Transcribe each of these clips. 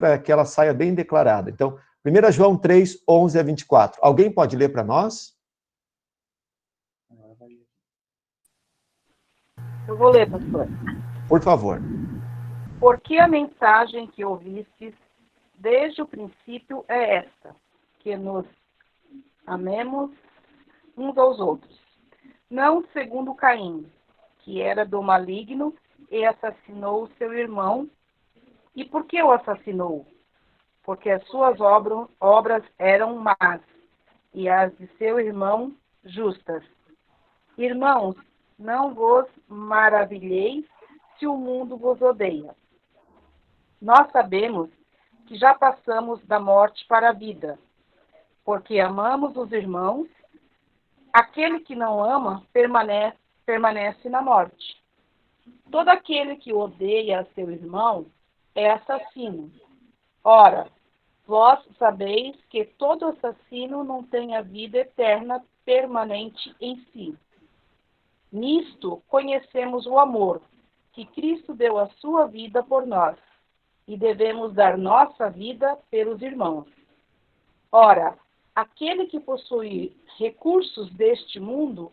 para que ela saia bem declarada. Então, 1 João 3, 11 a 24. Alguém pode ler para nós? Eu vou ler, pastor. Por favor. Porque a mensagem que ouvistes desde o princípio é esta, que nos amemos uns aos outros. Não segundo Caim, que era do maligno e assassinou seu irmão. E por que o assassinou? Porque as suas obras eram más, e as de seu irmão justas. Irmãos, não vos maravilheis se o mundo vos odeia. Nós sabemos que já passamos da morte para a vida, porque amamos os irmãos. Aquele que não ama permanece na morte. Todo aquele que odeia seu irmão é assassino. Ora, vós sabeis que todo assassino não tem a vida eterna permanente em si. Nisto conhecemos o amor, que Cristo deu a sua vida por nós, e devemos dar nossa vida pelos irmãos. Ora, aquele que possui recursos deste mundo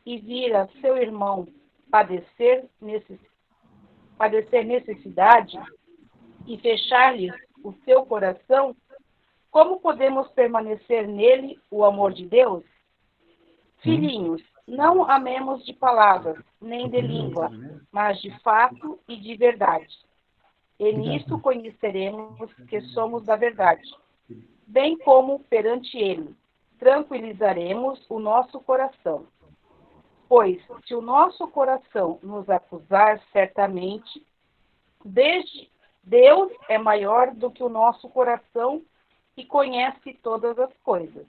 e vira seu irmão padecer necessidade e fechar-lhe o seu coração, como podemos permanecer nele o amor de Deus? Filhinhos, não amemos de palavras, nem de língua, mas de fato e de verdade. E nisto conheceremos que somos da verdade, bem como perante ele tranquilizaremos o nosso coração. Pois, se o nosso coração nos acusar, certamente, Deus é maior do que o nosso coração e conhece todas as coisas.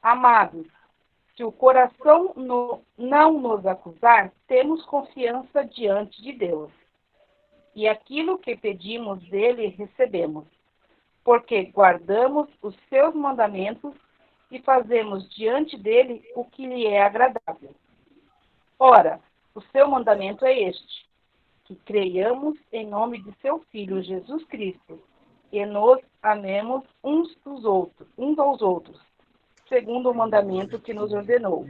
Amados, se o coração não nos acusar, temos confiança diante de Deus. E aquilo que pedimos dele, recebemos, porque guardamos os seus mandamentos e fazemos diante dele o que lhe é agradável. Ora, o seu mandamento é este, que creiamos em nome de seu Filho Jesus Cristo, e nos amemos uns aos outros, segundo o mandamento que nos ordenou.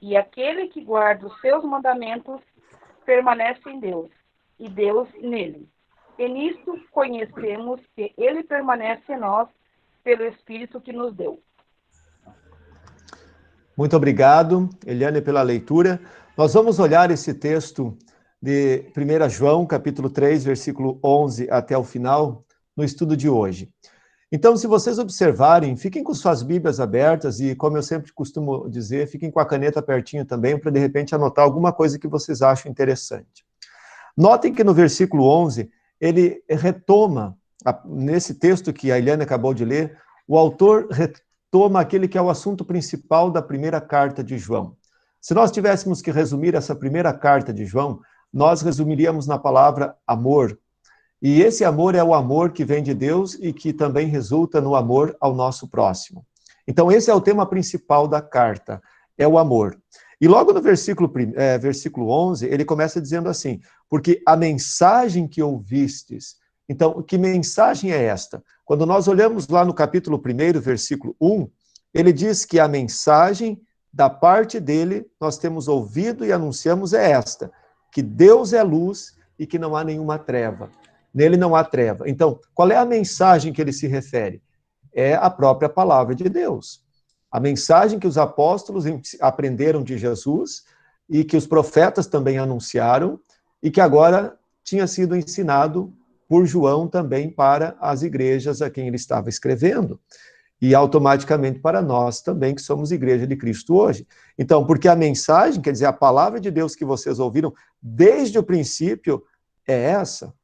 E aquele que guarda os seus mandamentos permanece em Deus, e Deus nele. E nisto conhecemos que ele permanece em nós pelo Espírito que nos deu. Muito obrigado, Eliane, pela leitura. Nós vamos olhar esse texto de 1 João, capítulo 3, versículo 11 até o final, no estudo de hoje. Então, se vocês observarem, fiquem com suas Bíblias abertas e, como eu sempre costumo dizer, fiquem com a caneta pertinho também, para de repente anotar alguma coisa que vocês acham interessante. Notem que no versículo 11, ele retoma, nesse texto que a Eliane acabou de ler, o autor retoma aquele que é o assunto principal da primeira carta de João. Se nós tivéssemos que resumir essa primeira carta de João, nós resumiríamos na palavra amor. E esse amor é o amor que vem de Deus e que também resulta no amor ao nosso próximo. Então, esse é o tema principal da carta, é o amor. E logo no versículo 11, ele começa dizendo assim, porque a mensagem que ouvistes... Então, que mensagem é esta? Quando nós olhamos lá no capítulo 1, versículo 1, ele diz que a mensagem da parte dele, nós temos ouvido e anunciamos é esta, que Deus é luz e que não há nenhuma treva. Nele não há treva. Então, qual é a mensagem que ele se refere? É a própria palavra de Deus. A mensagem que os apóstolos aprenderam de Jesus e que os profetas também anunciaram e que agora tinha sido ensinado por João também para as igrejas a quem ele estava escrevendo. E automaticamente para nós também, que somos igreja de Cristo hoje. Então, porque a mensagem, quer dizer, a palavra de Deus que vocês ouviram desde o princípio é essa.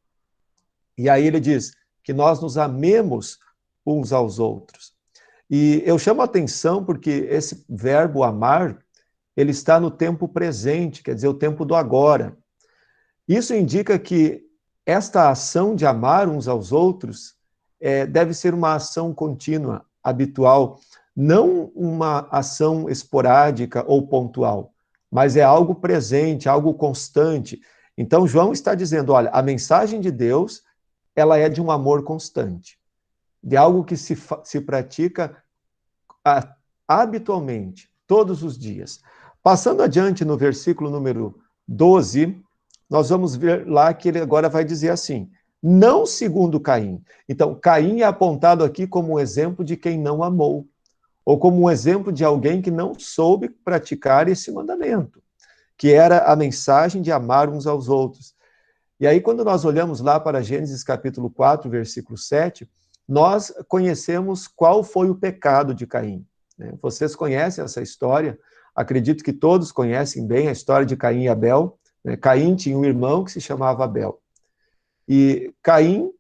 E aí ele diz que nós nos amemos uns aos outros. E eu chamo a atenção porque esse verbo amar, ele está no tempo presente, quer dizer, o tempo do agora. Isso indica que esta ação de amar uns aos outros deve ser uma ação contínua, habitual, não uma ação esporádica ou pontual, mas é algo presente, algo constante. Então, João está dizendo, olha, a mensagem de Deus ela é de um amor constante, de algo que se pratica habitualmente, todos os dias. Passando adiante no versículo número 12, nós vamos ver lá que ele agora vai dizer assim, não segundo Caim. Então, Caim é apontado aqui como um exemplo de quem não amou, ou como um exemplo de alguém que não soube praticar esse mandamento, que era a mensagem de amar uns aos outros. E aí, quando nós olhamos lá para Gênesis capítulo 4, versículo 7, nós conhecemos qual foi o pecado de Caim. Vocês conhecem essa história, acredito que todos conhecem bem a história de Caim e Abel. Caim tinha um irmão que se chamava Abel. E Caim,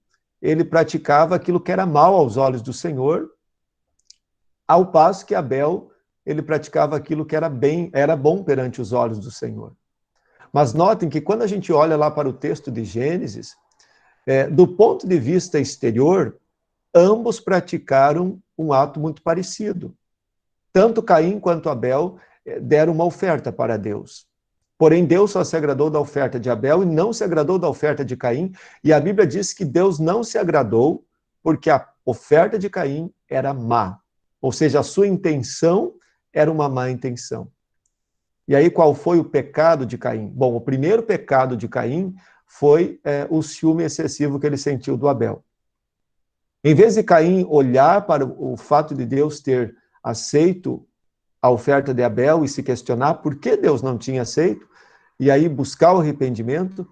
ele praticava aquilo que era mal aos olhos do Senhor, ao passo que Abel, ele praticava aquilo que era bom perante os olhos do Senhor. Mas notem que quando a gente olha lá para o texto de Gênesis, do ponto de vista exterior, ambos praticaram um ato muito parecido. Tanto Caim quanto Abel deram uma oferta para Deus. Porém, Deus só se agradou da oferta de Abel e não se agradou da oferta de Caim. E a Bíblia diz que Deus não se agradou porque a oferta de Caim era má. Ou seja, a sua intenção era uma má intenção. E aí, qual foi o pecado de Caim? Bom, o primeiro pecado de Caim foi o ciúme excessivo que ele sentiu do Abel. Em vez de Caim olhar para o fato de Deus ter aceito a oferta de Abel e se questionar por que Deus não tinha aceito, e aí buscar o arrependimento,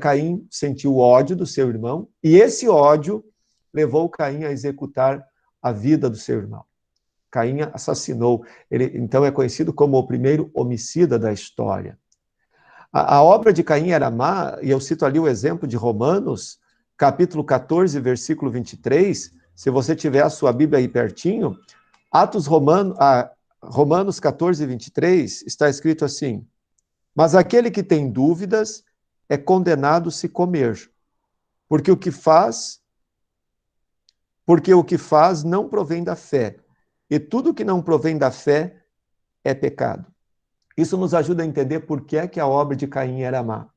Caim sentiu ódio do seu irmão, e esse ódio levou Caim a executar a vida do seu irmão. Caim assassinou. Ele, então, é conhecido como o primeiro homicida da história. A obra de Caim era má, e eu cito ali o exemplo de Romanos, capítulo 14, versículo 23, se você tiver a sua Bíblia aí pertinho, Romanos 14, 23, está escrito assim, mas aquele que tem dúvidas é condenado se comer, porque o que faz não provém da fé, e tudo que não provém da fé é pecado. Isso nos ajuda a entender por que é que a obra de Caim era má.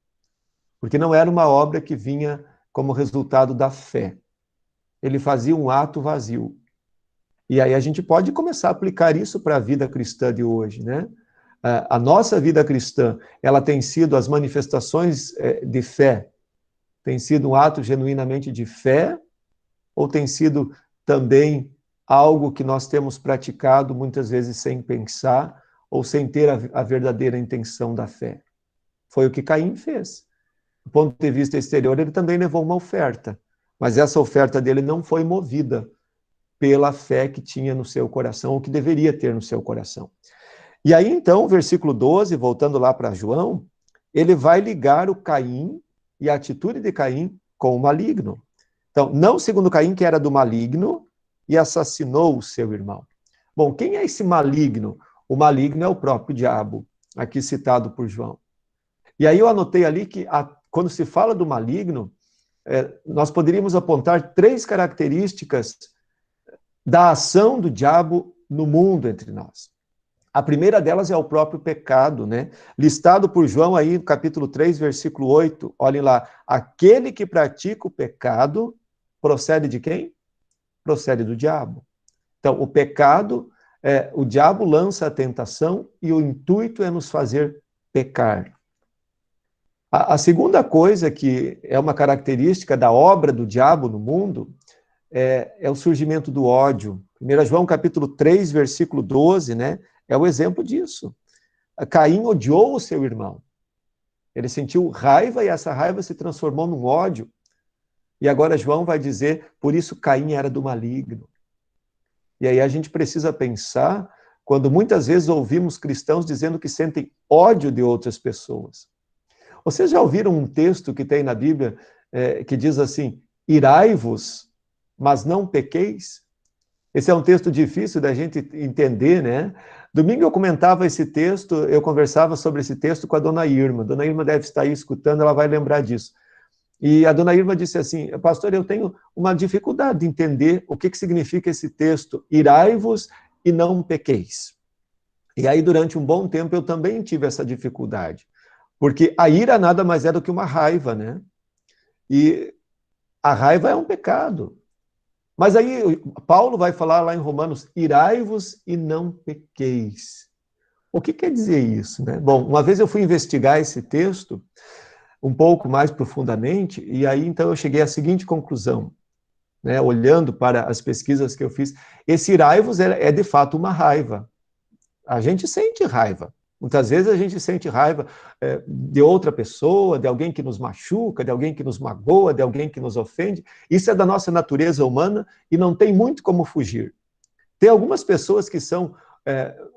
Porque não era uma obra que vinha como resultado da fé. Ele fazia um ato vazio. E aí a gente pode começar a aplicar isso para a vida cristã de hoje, né? A nossa vida cristã, ela tem sido as manifestações de fé, tem sido um ato genuinamente de fé, ou tem sido também algo que nós temos praticado muitas vezes sem pensar, ou sem ter a verdadeira intenção da fé? Foi o que Caim fez. Do ponto de vista exterior, ele também levou uma oferta, mas essa oferta dele não foi movida pela fé que tinha no seu coração, ou que deveria ter no seu coração. E aí, então, o versículo 12, voltando lá para João, ele vai ligar o Caim e a atitude de Caim com o maligno. Então, não segundo Caim, que era do maligno, e assassinou o seu irmão. Bom, quem é esse maligno? O maligno é o próprio diabo, aqui citado por João. E aí eu anotei ali que, quando se fala do maligno, nós poderíamos apontar 3 características da ação do diabo no mundo entre nós. A primeira delas é o próprio pecado, né? Listado por João aí no capítulo 3, versículo 8, olhem lá, aquele que pratica o pecado procede de quem? Procede do diabo. Então, o pecado, o diabo lança a tentação e o intuito é nos fazer pecar. A segunda coisa que é uma característica da obra do diabo no mundo é o surgimento do ódio. 1 João capítulo 3, versículo 12, né, é o exemplo disso. Caim odiou o seu irmão. Ele sentiu raiva e essa raiva se transformou num ódio. E agora João vai dizer, por isso Caim era do maligno. E aí a gente precisa pensar, quando muitas vezes ouvimos cristãos dizendo que sentem ódio de outras pessoas. Vocês já ouviram um texto que tem na Bíblia que diz assim, irai-vos, mas não pequeis? Esse é um texto difícil da gente entender, né? Domingo eu comentava esse texto, eu conversava sobre esse texto com a dona Irma. A dona Irma deve estar aí escutando, ela vai lembrar disso. E a dona Irma disse assim, pastor, eu tenho uma dificuldade de entender o que significa esse texto, irai-vos e não pequeis. E aí, durante um bom tempo, eu também tive essa dificuldade. Porque a ira nada mais é do que uma raiva, né? E a raiva é um pecado. Mas aí Paulo vai falar lá em Romanos, irai-vos e não pequeis. O que quer dizer isso, né? Bom, uma vez eu fui investigar esse texto um pouco mais profundamente, e aí então eu cheguei à seguinte conclusão, né? Olhando para as pesquisas que eu fiz, esse irai-vos é de fato uma raiva. A gente sente raiva. Muitas vezes a gente sente raiva de outra pessoa, de alguém que nos machuca, de alguém que nos magoa, de alguém que nos ofende. Isso é da nossa natureza humana e não tem muito como fugir. Tem algumas pessoas que são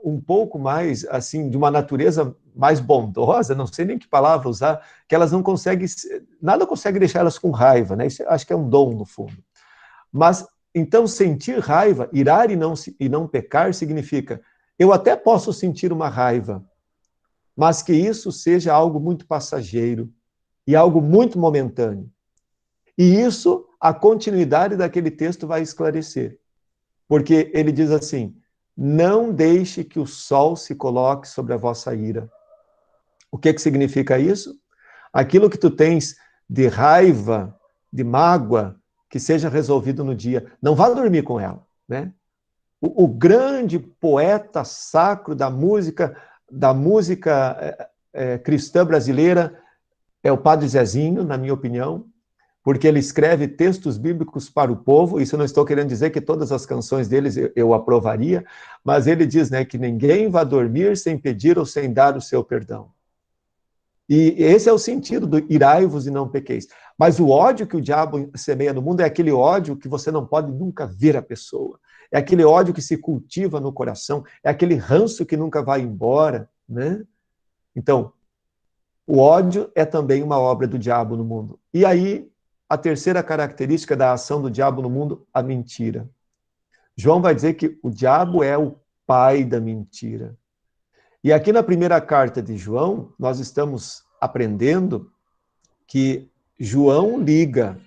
um pouco mais, assim, de uma natureza mais bondosa, não sei nem que palavra usar, que elas não conseguem, nada consegue deixar elas com raiva, né? Isso acho que é um dom, no fundo. Mas, então, sentir raiva, irar e não pecar, significa, eu até posso sentir uma raiva, mas que isso seja algo muito passageiro e algo muito momentâneo. E isso, a continuidade daquele texto vai esclarecer. Porque ele diz assim, não deixe que o sol se coloque sobre a vossa ira. O que significa isso? Aquilo que tu tens de raiva, de mágoa, que seja resolvido no dia. Não vá dormir com ela, né? O grande poeta sacro da música cristã brasileira é o Padre Zezinho, na minha opinião, porque ele escreve textos bíblicos para o povo. Isso eu não estou querendo dizer que todas as canções deles eu aprovaria, mas ele diz, né, que ninguém vai dormir sem pedir ou sem dar o seu perdão. E esse é o sentido do irai-vos e não pequeis. Mas o ódio que o diabo semeia no mundo é aquele ódio que você não pode nunca ver a pessoa. É aquele ódio que se cultiva no coração, é aquele ranço que nunca vai embora, né? Então, o ódio é também uma obra do diabo no mundo. E aí, a terceira característica da ação do diabo no mundo, a mentira. João vai dizer que o diabo é o pai da mentira. E aqui na primeira carta de João, nós estamos aprendendo que João liga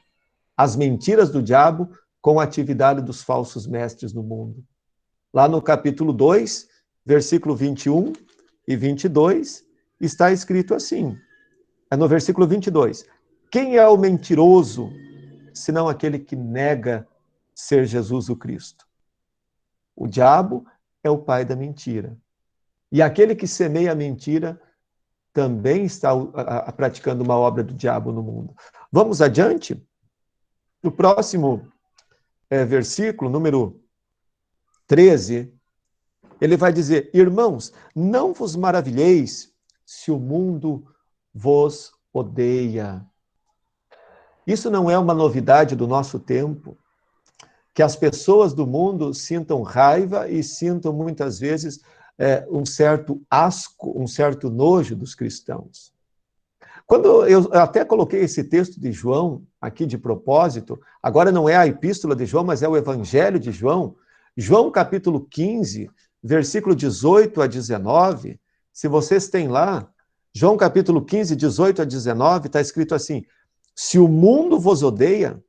as mentiras do diabo com a atividade dos falsos mestres no mundo. Lá no capítulo 2, versículo 21 e 22, está escrito assim, no versículo 22, quem é o mentiroso, senão aquele que nega ser Jesus o Cristo? O diabo é o pai da mentira. E aquele que semeia a mentira também está praticando uma obra do diabo no mundo. Vamos adiante? No próximo versículo, número 13, ele vai dizer, irmãos, não vos maravilheis se o mundo vos odeia. Isso não é uma novidade do nosso tempo, que as pessoas do mundo sintam raiva e sintam muitas vezes um certo asco, um certo nojo dos cristãos. Quando eu até coloquei esse texto de João aqui de propósito, agora não é a epístola de João, mas é o evangelho de João, João capítulo 15, versículo 18 a 19, se vocês têm lá, João capítulo 15, 18 a 19, está escrito assim, se o mundo vos odeia,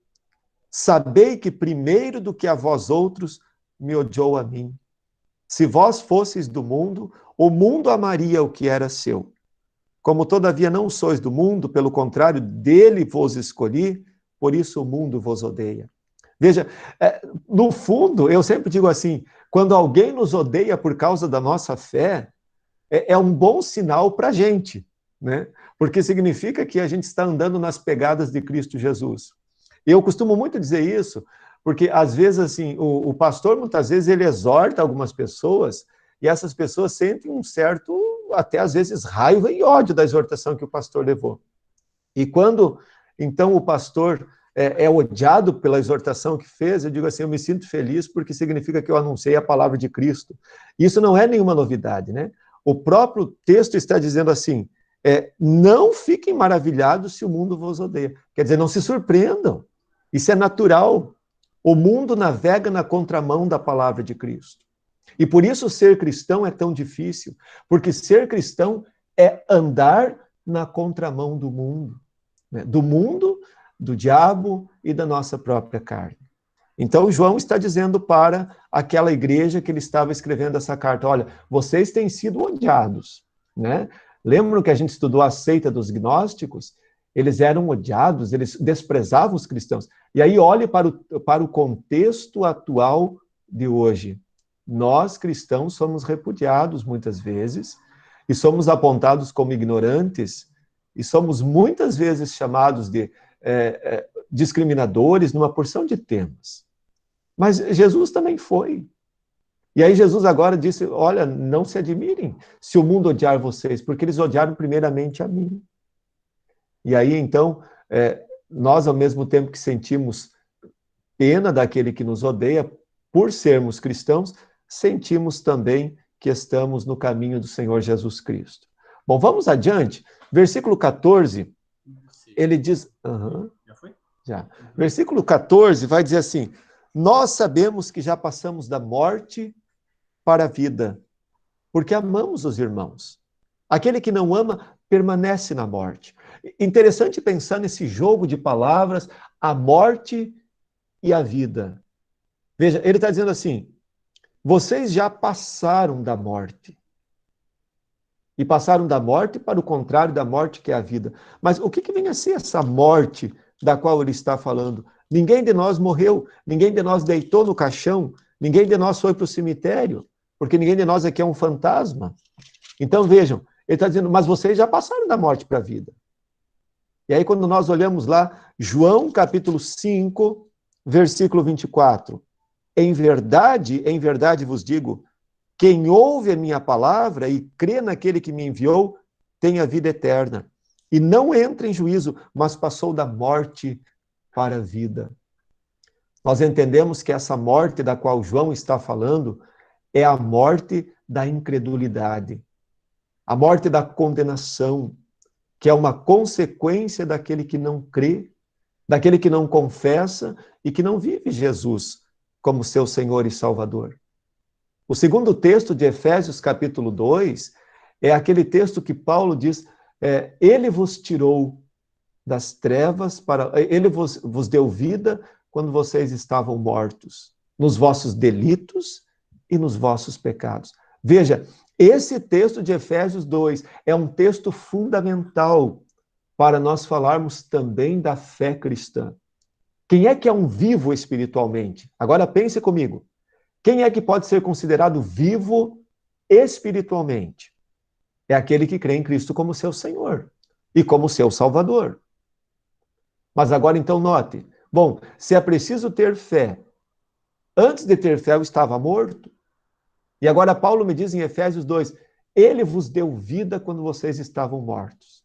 sabei que primeiro do que a vós outros me odiou a mim. Se vós fosseis do mundo, o mundo amaria o que era seu. Como todavia não sois do mundo, pelo contrário, dele vos escolhi, por isso o mundo vos odeia. Veja, no fundo, eu sempre digo assim, quando alguém nos odeia por causa da nossa fé, é um bom sinal para a gente, né? Porque significa que a gente está andando nas pegadas de Cristo Jesus. Eu costumo muito dizer isso, porque às vezes assim, o pastor muitas vezes ele exorta algumas pessoas e essas pessoas sentem um certo, até às vezes, raiva e ódio da exortação que o pastor levou. E quando, então, o pastor é odiado pela exortação que fez, eu digo assim, eu me sinto feliz porque significa que eu anunciei a palavra de Cristo. Isso não é nenhuma novidade, né? O próprio texto está dizendo assim, não fiquem maravilhados se o mundo vos odeia. Quer dizer, não se surpreendam. Isso é natural. O mundo navega na contramão da palavra de Cristo. E por isso ser cristão é tão difícil, porque ser cristão é andar na contramão do mundo, né? Do mundo, do diabo e da nossa própria carne. Então, João está dizendo para aquela igreja que ele estava escrevendo essa carta, olha, vocês têm sido odiados, né? Lembram que a gente estudou a seita dos gnósticos? Eles eram odiados, eles desprezavam os cristãos. E aí olhe para o contexto atual de hoje. Nós, cristãos, somos repudiados muitas vezes, e somos apontados como ignorantes, e somos muitas vezes chamados de discriminadores numa porção de temas. Mas Jesus também foi. E aí Jesus agora disse, olha, não se admirem se o mundo odiar vocês, porque eles odiaram primeiramente a mim. E aí, então, nós, ao mesmo tempo que sentimos pena daquele que nos odeia, por sermos cristãos, sentimos também que estamos no caminho do Senhor Jesus Cristo. Bom, vamos adiante. Versículo 14, ele diz... Já foi? Já. Versículo 14 vai dizer assim, nós sabemos que já passamos da morte para a vida, porque amamos os irmãos. Aquele que não ama permanece na morte. Interessante pensar nesse jogo de palavras, a morte e a vida. Veja, ele está dizendo assim, vocês já passaram da morte. E passaram da morte para o contrário da morte, que é a vida. Mas o que vem a ser essa morte da qual ele está falando? Ninguém de nós morreu, ninguém de nós deitou no caixão, ninguém de nós foi para o cemitério, porque ninguém de nós aqui é um fantasma. Então vejam, ele está dizendo, mas vocês já passaram da morte para a vida. E aí quando nós olhamos lá, João capítulo 5, versículo 24, em verdade vos digo, quem ouve a minha palavra e crê naquele que me enviou, tem a vida eterna. E não entra em juízo, mas passou da morte para a vida. Nós entendemos que essa morte da qual João está falando é a morte da incredulidade, a morte da condenação, que é uma consequência daquele que não crê, daquele que não confessa e que não vive Jesus como seu Senhor e Salvador. O segundo texto de Efésios, capítulo 2, é aquele texto que Paulo diz, ele vos tirou das trevas, ele vos deu vida quando vocês estavam mortos, nos vossos delitos e nos vossos pecados. Veja, esse texto de Efésios 2 é um texto fundamental para nós falarmos também da fé cristã. Quem é que é um vivo espiritualmente? Agora pense comigo. Quem é que pode ser considerado vivo espiritualmente? É aquele que crê em Cristo como seu Senhor e como seu Salvador. Mas agora então note, bom, se é preciso ter fé, antes de ter fé eu estava morto, e agora Paulo me diz em Efésios 2, ele vos deu vida quando vocês estavam mortos.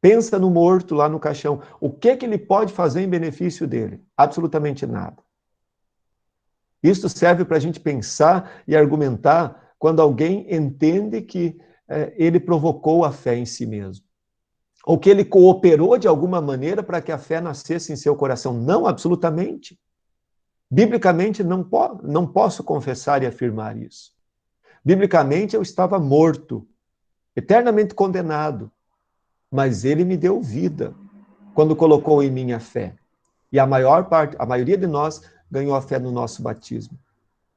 Pensa no morto lá no caixão, o que ele pode fazer em benefício dele? Absolutamente nada. Isso serve para a gente pensar e argumentar quando alguém entende que ele provocou a fé em si mesmo. Ou que ele cooperou de alguma maneira para que a fé nascesse em seu coração. Não, absolutamente. Biblicamente, não posso confessar e afirmar isso. Biblicamente, eu estava morto, eternamente condenado. Mas ele me deu vida quando colocou em mim a fé. E a maioria de nós ganhou a fé no nosso batismo.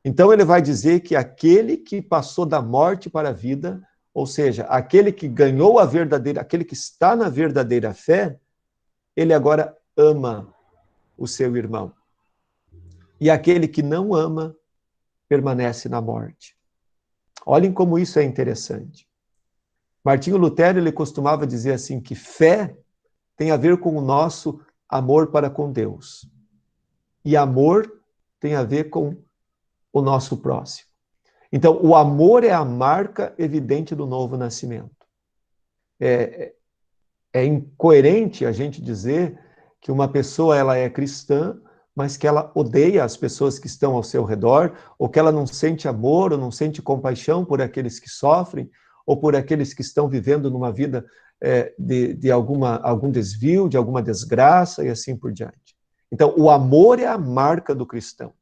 Então ele vai dizer que aquele que passou da morte para a vida, ou seja, aquele que ganhou aquele que está na verdadeira fé, ele agora ama o seu irmão. E aquele que não ama, permanece na morte. Olhem como isso é interessante. Martinho Lutero, ele costumava dizer assim, que fé tem a ver com o nosso amor para com Deus. E amor tem a ver com o nosso próximo. Então, o amor é a marca evidente do novo nascimento. É incoerente a gente dizer que uma pessoa ela é cristã, mas que ela odeia as pessoas que estão ao seu redor, ou que ela não sente amor, ou não sente compaixão por aqueles que sofrem, ou por aqueles que estão vivendo numa vida de algum desvio, de alguma desgraça, e assim por diante. Então, o amor é a marca do cristão.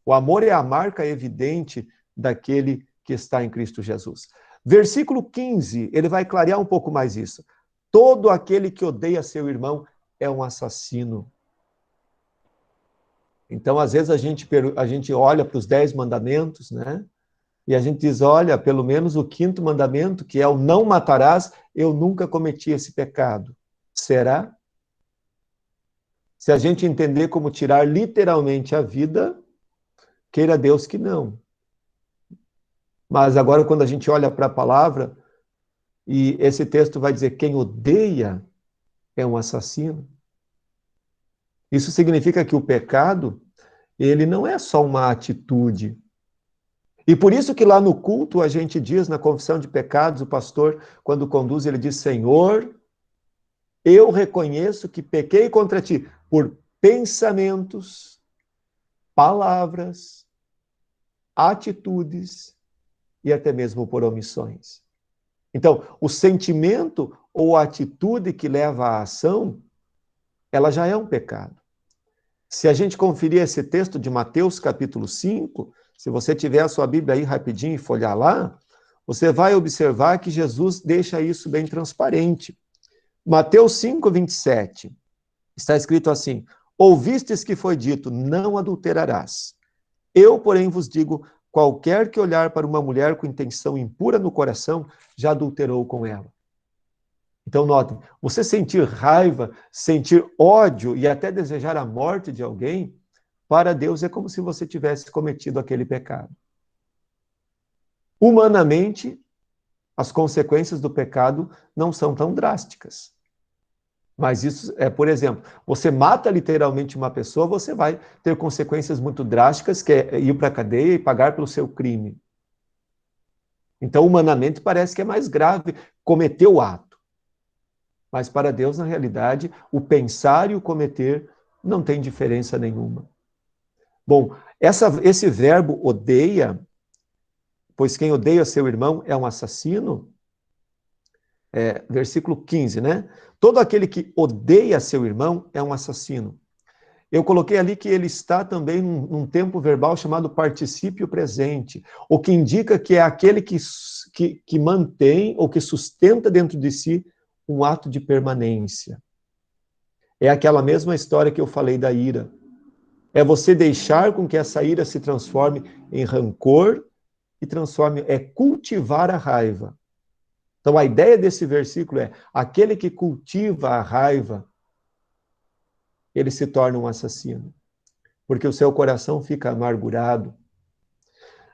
O amor é a marca evidente daquele que está em Cristo Jesus. Versículo 15, ele vai clarear um pouco mais isso. Todo aquele que odeia seu irmão é um assassino. Então, às vezes, a gente olha para os 10 mandamentos, né? E a gente diz, olha, pelo menos o 5º mandamento, que é o não matarás, eu nunca cometi esse pecado. Será? Se a gente entender como tirar literalmente a vida, queira Deus que não. Mas agora, quando a gente olha para a palavra, e esse texto vai dizer: quem odeia é um assassino. Isso significa que o pecado, ele não é só uma atitude. E por isso que lá no culto a gente diz, na confissão de pecados, o pastor, quando conduz, ele diz: Senhor, eu reconheço que pequei contra ti por pensamentos, palavras, atitudes e até mesmo por omissões. Então, o sentimento ou a atitude que leva à ação, ela já é um pecado. Se a gente conferir esse texto de Mateus capítulo 5, se você tiver a sua Bíblia aí rapidinho e folhar lá, você vai observar que Jesus deixa isso bem transparente. Mateus 5, 27, está escrito assim: ouvistes que foi dito, não adulterarás. Eu, porém, vos digo, qualquer que olhar para uma mulher com intenção impura no coração, já adulterou com ela. Então, notem, você sentir raiva, sentir ódio e até desejar a morte de alguém, para Deus é como se você tivesse cometido aquele pecado. Humanamente, as consequências do pecado não são tão drásticas. Mas isso é, por exemplo, você mata literalmente uma pessoa, você vai ter consequências muito drásticas, que é ir para a cadeia e pagar pelo seu crime. Então, humanamente, parece que é mais grave cometer o ato. Mas para Deus, na realidade, o pensar e o cometer não tem diferença nenhuma. Bom, esse verbo odeia, pois quem odeia seu irmão é um assassino, versículo 15, né? Todo aquele que odeia seu irmão é um assassino. Eu coloquei ali que ele está também num tempo verbal chamado particípio presente, o que indica que é aquele que mantém ou que sustenta dentro de si um ato de permanência. É aquela mesma história que eu falei da ira. É você deixar com que essa ira se transforme em rancor e cultivar a raiva. Então, a ideia desse versículo é: aquele que cultiva a raiva, ele se torna um assassino, porque o seu coração fica amargurado.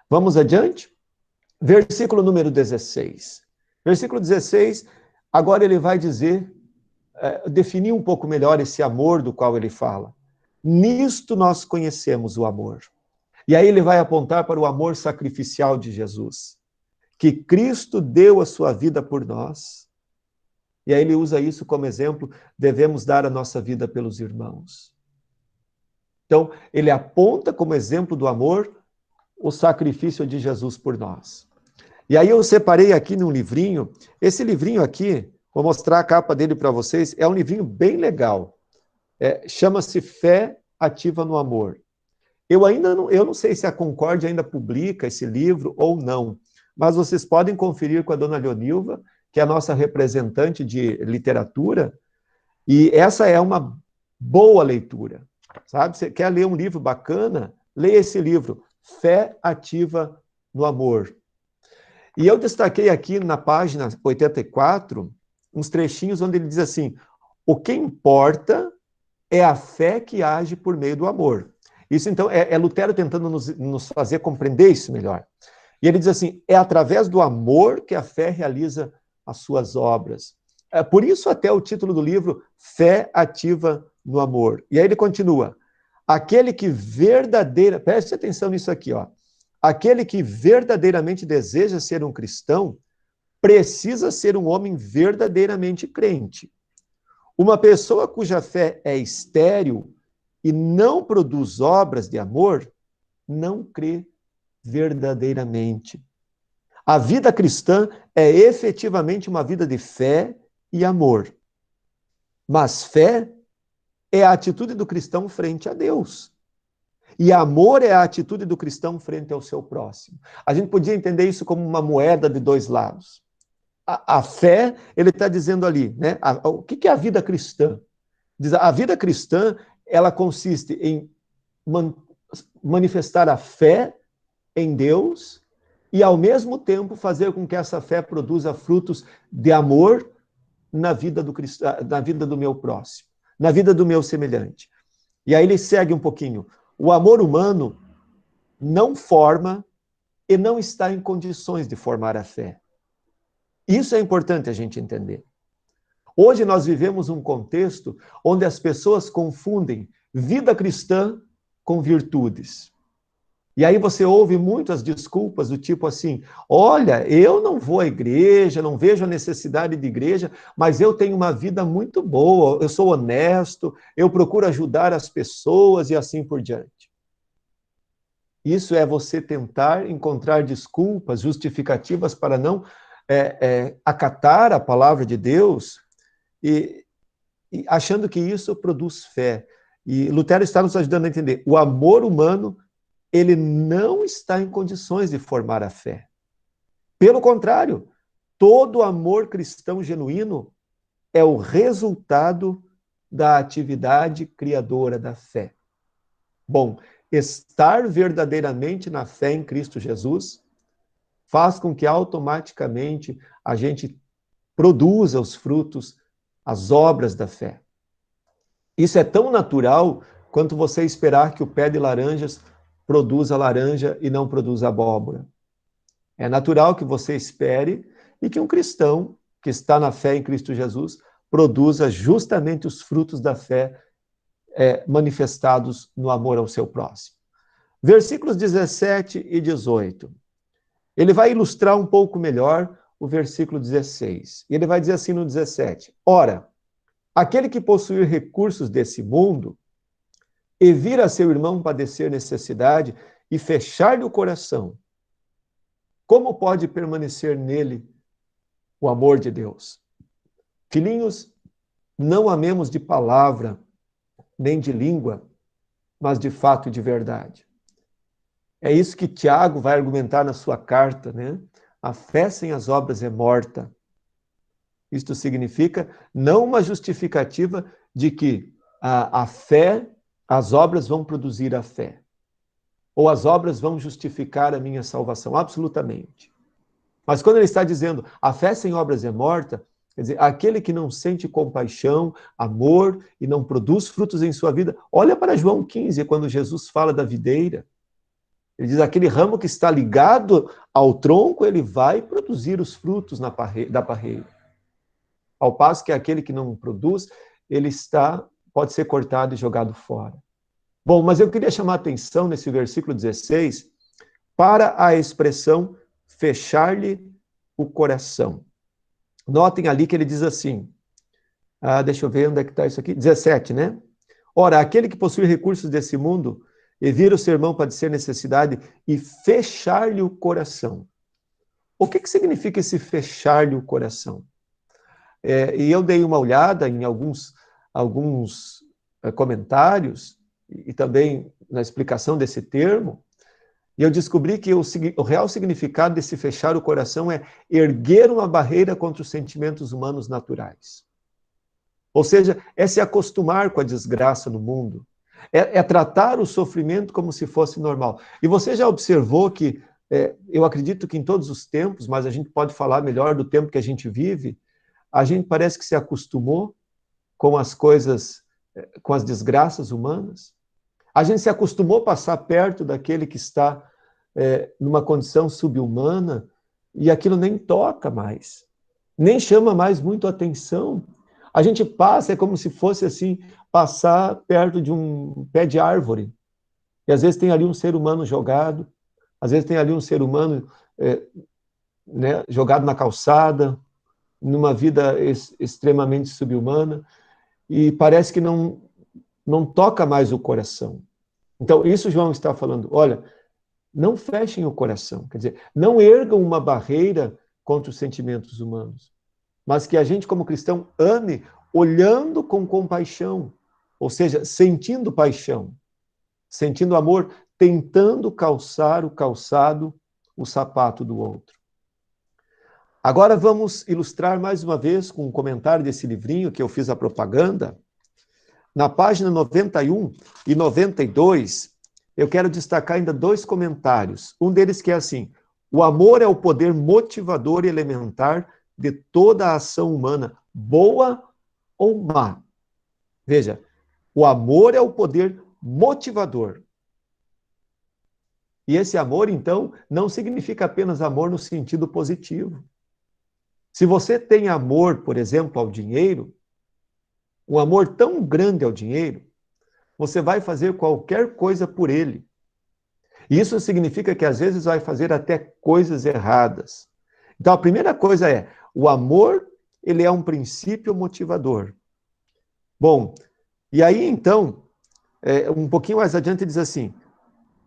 Vamos adiante? Versículo número 16. Versículo 16, agora ele vai dizer, definir um pouco melhor esse amor do qual ele fala. Nisto nós conhecemos o amor. E aí ele vai apontar para o amor sacrificial de Jesus, que Cristo deu a sua vida por nós. E aí ele usa isso como exemplo: devemos dar a nossa vida pelos irmãos. Então, ele aponta como exemplo do amor o sacrifício de Jesus por nós. E aí eu separei aqui num livrinho, esse livrinho aqui, vou mostrar a capa dele para vocês, é um livrinho bem legal. Chama-se Fé Ativa no Amor. Eu não sei se a Concórdia ainda publica esse livro ou não, mas vocês podem conferir com a dona Leonilva, que é a nossa representante de literatura, e essa é uma boa leitura, sabe? Você quer ler um livro bacana? Leia esse livro, Fé Ativa no Amor. E eu destaquei aqui na página 84, uns trechinhos onde ele diz assim: o que importa é a fé que age por meio do amor. Isso, então, é Lutero tentando nos fazer compreender isso melhor. E ele diz assim: é através do amor que a fé realiza as suas obras. Por isso até o título do livro, Fé Ativa no Amor. E aí ele continua: aquele que preste atenção nisso aqui, ó. Aquele que verdadeiramente deseja ser um cristão precisa ser um homem verdadeiramente crente. Uma pessoa cuja fé é estéril e não produz obras de amor, não crê verdadeiramente. A vida cristã é efetivamente uma vida de fé e amor. Mas fé é a atitude do cristão frente a Deus. E amor é a atitude do cristão frente ao seu próximo. A gente podia entender isso como uma moeda de dois lados. A fé, ele está dizendo ali, né? O que é a vida cristã? A vida cristã, ela consiste em manifestar a fé em Deus e, ao mesmo tempo, fazer com que essa fé produza frutos de amor na vida do cristão, na vida do meu próximo, na vida do meu semelhante. E aí ele segue um pouquinho. O amor humano não forma e não está em condições de formar a fé. Isso é importante a gente entender. Hoje nós vivemos um contexto onde as pessoas confundem vida cristã com virtudes. E aí você ouve muitas desculpas do tipo assim, olha, eu não vou à igreja, não vejo a necessidade de igreja, mas eu tenho uma vida muito boa, eu sou honesto, eu procuro ajudar as pessoas e assim por diante. Isso é você tentar encontrar desculpas, justificativas para não acatar a palavra de Deus e achando que isso produz fé. E Lutero está nos ajudando a entender, o amor humano ele não está em condições de formar a fé. Pelo contrário, todo amor cristão genuíno é o resultado da atividade criadora da fé. Bom, estar verdadeiramente na fé em Cristo Jesus faz com que automaticamente a gente produza os frutos, as obras da fé. Isso é tão natural quanto você esperar que o pé de laranjas produza laranja e não produza abóbora. É natural que você espere e que um cristão que está na fé em Cristo Jesus produza justamente os frutos da fé manifestados no amor ao seu próximo. Versículos 17 e 18. Ele vai ilustrar um pouco melhor o versículo 16. Ele vai dizer assim no 17: Ora, aquele que possuir recursos desse mundo e vir a seu irmão padecer necessidade e fechar-lhe o coração, como pode permanecer nele o amor de Deus? Filhinhos, não amemos de palavra, nem de língua, mas de fato e de verdade. É isso que Tiago vai argumentar na sua carta, né? A fé sem as obras é morta. Isto significa não uma justificativa de que a fé, as obras vão produzir a fé. Ou as obras vão justificar a minha salvação. Absolutamente. Mas quando ele está dizendo a fé sem obras é morta, quer dizer, aquele que não sente compaixão, amor e não produz frutos em sua vida. Olha para João 15, quando Jesus fala da videira. Ele diz, aquele ramo que está ligado ao tronco, ele vai produzir os frutos da parreira. Ao passo que aquele que não produz, pode ser cortado e jogado fora. Bom, mas eu queria chamar a atenção nesse versículo 16 para a expressão fechar-lhe o coração. Notem ali que ele diz assim, deixa eu ver onde é que está isso aqui, 17, né? Ora, aquele que possui recursos desse mundo e vir o seu irmão padecer necessidade e fechar-lhe o coração. O que significa esse fechar-lhe o coração? E eu dei uma olhada em alguns comentários e também na explicação desse termo, e eu descobri que o real significado desse fechar o coração é erguer uma barreira contra os sentimentos humanos naturais. Ou seja, é se acostumar com a desgraça no mundo, é tratar o sofrimento como se fosse normal. E você já observou que, eu acredito que em todos os tempos, mas a gente pode falar melhor do tempo que a gente vive, a gente parece que se acostumou com as coisas, com as desgraças humanas. A gente se acostumou a passar perto daquele que está numa condição subhumana e aquilo nem toca mais, nem chama mais muito a atenção. A gente passa, é como se fosse assim, passar perto de um pé de árvore. E às vezes tem ali um ser humano jogado, às vezes tem ali um ser humano né, jogado na calçada, numa vida extremamente subhumana, e parece que não toca mais o coração. Então, isso João está falando, olha, não fechem o coração, quer dizer, não ergam uma barreira contra os sentimentos humanos, mas que a gente, como cristão, ame olhando com compaixão, ou seja, sentindo paixão, sentindo amor, tentando calçar o calçado, o sapato do outro. Agora vamos ilustrar mais uma vez com um comentário desse livrinho que eu fiz a propaganda. Na página 91 e 92, eu quero destacar ainda 2 comentários. Um deles que é assim, o amor é o poder motivador e elementar de toda a ação humana, boa ou má. Veja, o amor é o poder motivador. E esse amor, então, não significa apenas amor no sentido positivo. Se você tem amor, por exemplo, ao dinheiro, um amor tão grande ao dinheiro, você vai fazer qualquer coisa por ele. E isso significa que às vezes vai fazer até coisas erradas. Então a primeira coisa é, o amor, ele é um princípio motivador. Bom, e aí então, um pouquinho mais adiante diz assim,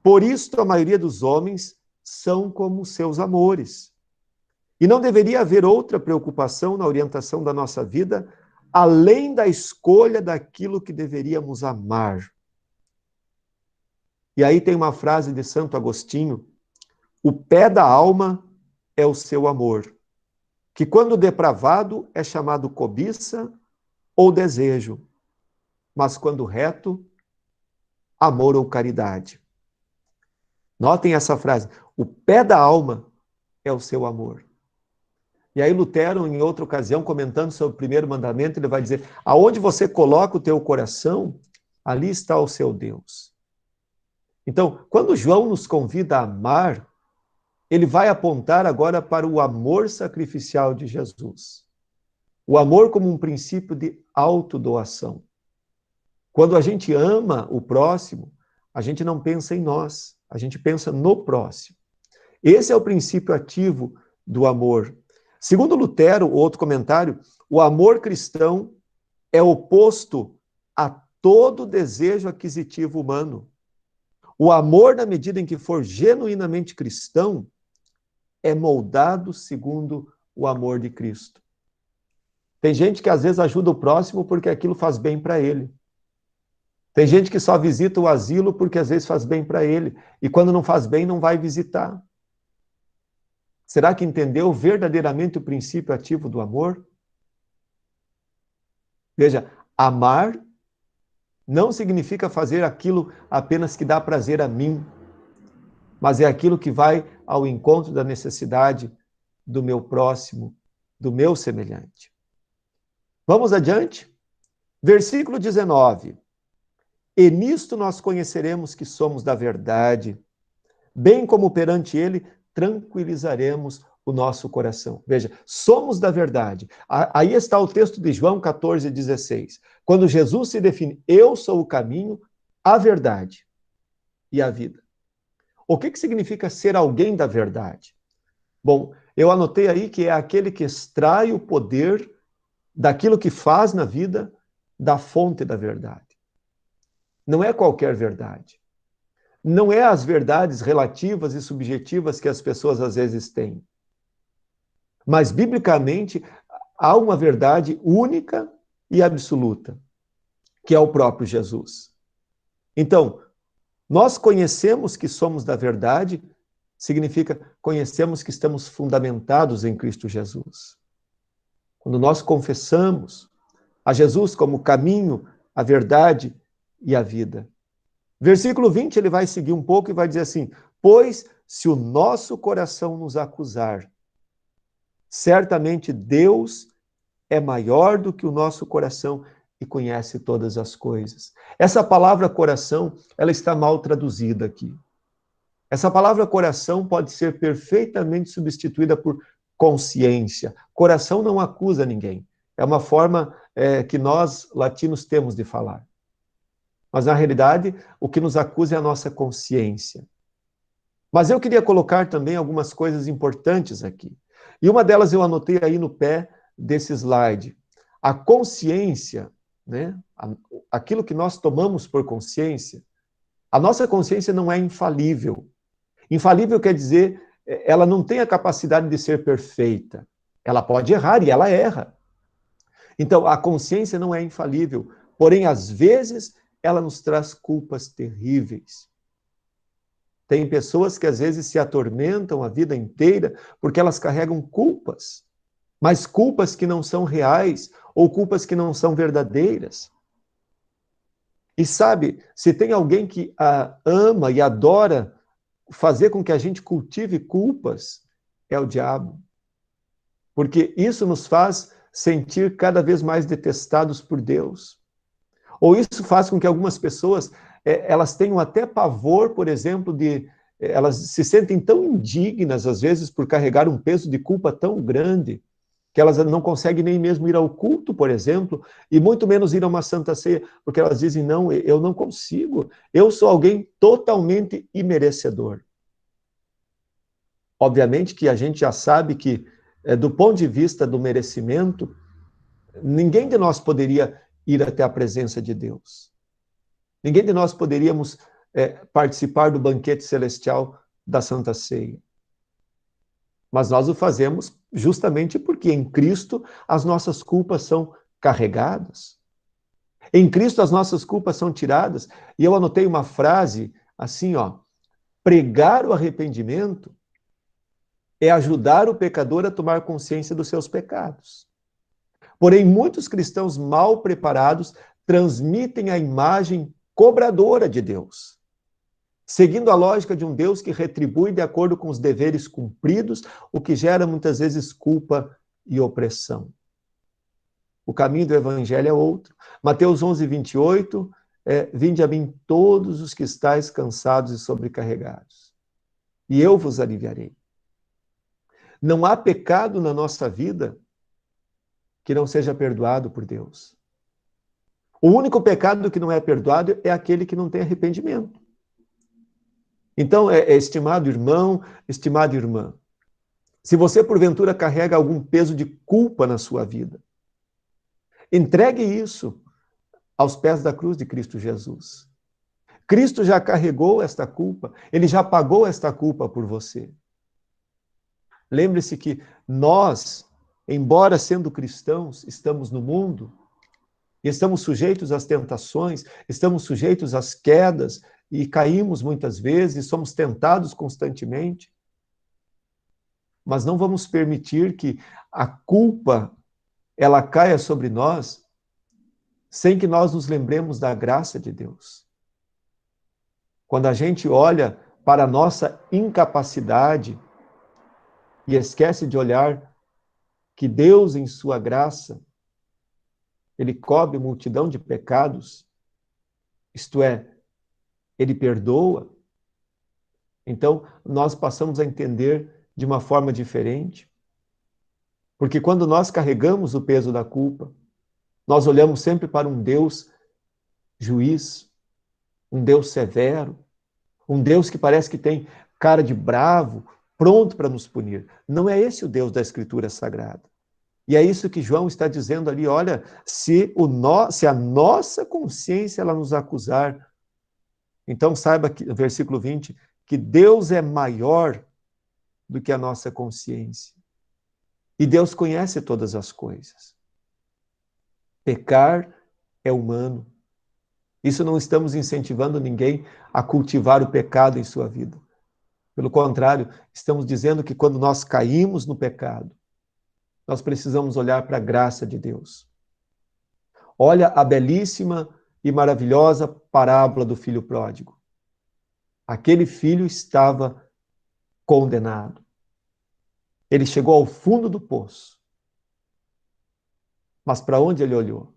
por isso a maioria dos homens são como seus amores. E não deveria haver outra preocupação na orientação da nossa vida, além da escolha daquilo que deveríamos amar. E aí tem uma frase de Santo Agostinho, o pé da alma é o seu amor, que quando depravado é chamado cobiça ou desejo, mas quando reto, amor ou caridade. Notem essa frase, o pé da alma é o seu amor. E aí Lutero, em outra ocasião, comentando sobre o primeiro mandamento, ele vai dizer, aonde você coloca o teu coração, ali está o seu Deus. Então, quando João nos convida a amar, ele vai apontar agora para o amor sacrificial de Jesus. O amor como um princípio de autodoação. Quando a gente ama o próximo, a gente não pensa em nós, a gente pensa no próximo. Esse é o princípio ativo do amor. Segundo Lutero, outro comentário, o amor cristão é oposto a todo desejo aquisitivo humano. O amor, na medida em que for genuinamente cristão, é moldado segundo o amor de Cristo. Tem gente que às vezes ajuda o próximo porque aquilo faz bem para ele. Tem gente que só visita o asilo porque às vezes faz bem para ele. E quando não faz bem, não vai visitar. Será que entendeu verdadeiramente o princípio ativo do amor? Veja, amar não significa fazer aquilo apenas que dá prazer a mim, mas é aquilo que vai ao encontro da necessidade do meu próximo, do meu semelhante. Vamos adiante? Versículo 19. E nisto nós conheceremos que somos da verdade, bem como perante ele tranquilizaremos o nosso coração. Veja, somos da verdade. Aí está o texto de João 14,16. Quando Jesus se define, eu sou o caminho, a verdade e a vida. O que significa ser alguém da verdade? Bom, eu anotei aí que é aquele que extrai o poder daquilo que faz na vida da fonte da verdade. Não é qualquer verdade. Não é as verdades relativas e subjetivas que as pessoas às vezes têm. Mas, biblicamente, há uma verdade única e absoluta, que é o próprio Jesus. Então, nós conhecemos que somos da verdade, significa conhecemos que estamos fundamentados em Cristo Jesus. Quando nós confessamos a Jesus como o caminho, a verdade e a vida. Versículo 20, ele vai seguir um pouco e vai dizer assim, pois se o nosso coração nos acusar, certamente Deus é maior do que o nosso coração e conhece todas as coisas. Essa palavra coração, ela está mal traduzida aqui. Essa palavra coração pode ser perfeitamente substituída por consciência. Coração não acusa ninguém. É uma forma que nós, latinos, temos de falar. Mas, na realidade, o que nos acusa é a nossa consciência. Mas eu queria colocar também algumas coisas importantes aqui. E uma delas eu anotei aí no pé desse slide. A consciência, né? Aquilo que nós tomamos por consciência, a nossa consciência não é infalível. Infalível quer dizer, ela não tem a capacidade de ser perfeita. Ela pode errar e ela erra. Então, a consciência não é infalível. Porém, às vezes, ela nos traz culpas terríveis. Tem pessoas que às vezes se atormentam a vida inteira porque elas carregam culpas, mas culpas que não são reais ou culpas que não são verdadeiras. E sabe, se tem alguém que ama e adora fazer com que a gente cultive culpas, é o diabo. Porque isso nos faz sentir cada vez mais detestados por Deus. Ou isso faz com que algumas pessoas, elas tenham até pavor, por exemplo, elas se sentem tão indignas, às vezes, por carregar um peso de culpa tão grande, que elas não conseguem nem mesmo ir ao culto, por exemplo, e muito menos ir a uma santa ceia, porque elas dizem, não, eu não consigo, eu sou alguém totalmente imerecedor. Obviamente que a gente já sabe que, do ponto de vista do merecimento, ninguém de nós poderia ir até a presença de Deus. Ninguém de nós poderíamos participar do banquete celestial da Santa Ceia. Mas nós o fazemos justamente porque em Cristo as nossas culpas são carregadas. Em Cristo as nossas culpas são tiradas. E eu anotei uma frase assim, ó: pregar o arrependimento é ajudar o pecador a tomar consciência dos seus pecados. Porém, muitos cristãos mal preparados transmitem a imagem cobradora de Deus, seguindo a lógica de um Deus que retribui de acordo com os deveres cumpridos, o que gera muitas vezes culpa e opressão. O caminho do Evangelho é outro. Mateus 11, 28, vinde a mim todos os que estáis cansados e sobrecarregados, e eu vos aliviarei. Não há pecado na nossa vida que não seja perdoado por Deus. O único pecado que não é perdoado é aquele que não tem arrependimento. Então, estimado irmão, estimada irmã, se você porventura carrega algum peso de culpa na sua vida, entregue isso aos pés da cruz de Cristo Jesus. Cristo já carregou esta culpa, ele já pagou esta culpa por você. Lembre-se que nós, embora sendo cristãos, estamos no mundo, e estamos sujeitos às tentações, estamos sujeitos às quedas, e caímos muitas vezes, somos tentados constantemente. Mas não vamos permitir que a culpa ela caia sobre nós sem que nós nos lembremos da graça de Deus. Quando a gente olha para a nossa incapacidade e esquece de olhar que Deus, em sua graça, ele cobre multidão de pecados, isto é, ele perdoa, então nós passamos a entender de uma forma diferente. Porque quando nós carregamos o peso da culpa, nós olhamos sempre para um Deus juiz, um Deus severo, um Deus que parece que tem cara de bravo, pronto para nos punir. Não é esse o Deus da Escritura Sagrada. E é isso que João está dizendo ali, olha, se a nossa consciência ela nos acusar, então saiba que, versículo 20, que Deus é maior do que a nossa consciência. E Deus conhece todas as coisas. Pecar é humano. Isso não estamos incentivando ninguém a cultivar o pecado em sua vida. Pelo contrário, estamos dizendo que quando nós caímos no pecado, nós precisamos olhar para a graça de Deus. Olha a belíssima e maravilhosa parábola do filho pródigo. Aquele filho estava condenado. Ele chegou ao fundo do poço. Mas para onde ele olhou?